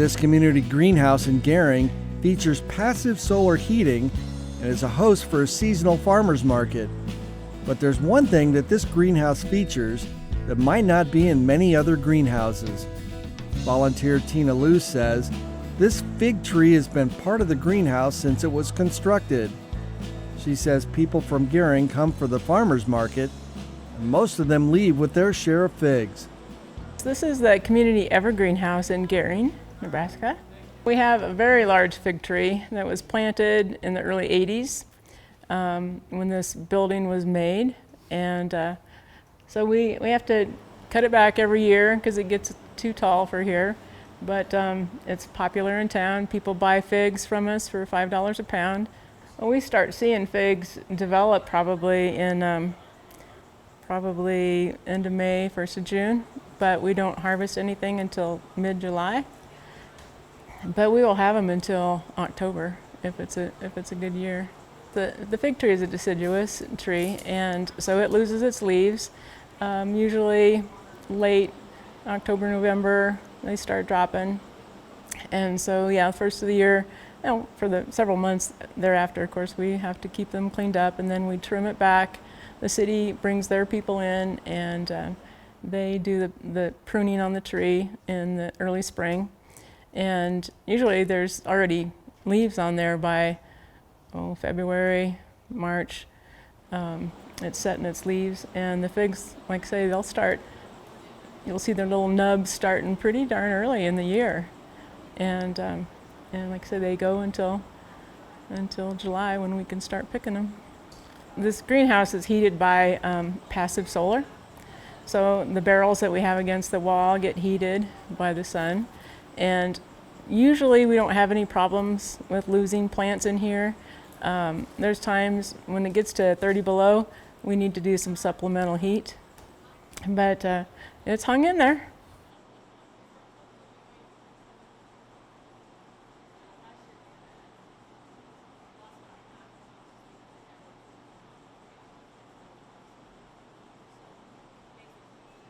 This community greenhouse in Gering features passive solar heating and is a host for a seasonal farmers market. But there's one thing that this greenhouse features that might not be in many other greenhouses. Volunteer Tina Luz says this fig tree has been part of the greenhouse since it was constructed. She says people from Gering come for the farmers market, and most of them leave with their share of figs. This is the community evergreen house in Gering, Nebraska. We have a very large fig tree that was planted in the early 80s when this building was made, and so we have to cut it back every year because it gets too tall for here, but it's popular in town. People buy figs from us for $5 a pound. We start seeing figs develop probably in end of May, 1st of June, but we don't harvest anything until mid-July. But we will have them until October if it's a good year. The fig tree is a deciduous tree, and so it loses its leaves. Usually late October, November, they start dropping. And so, yeah, first of the year, for the several months thereafter, of course, we have to keep them cleaned up, and then we trim it back. The city brings their people in, and they do the pruning on the tree in the early spring. And usually there's already leaves on there by February, March. It's setting its leaves, and the figs, like I say, you'll see their little nubs starting pretty darn early in the year. And like I say, they go until July when we can start picking them. This greenhouse is heated by passive solar. So the barrels that we have against the wall get heated by the sun. And usually we don't have any problems with losing plants in here. There's times when it gets to 30 below, we need to do some supplemental heat. But it's hung in there.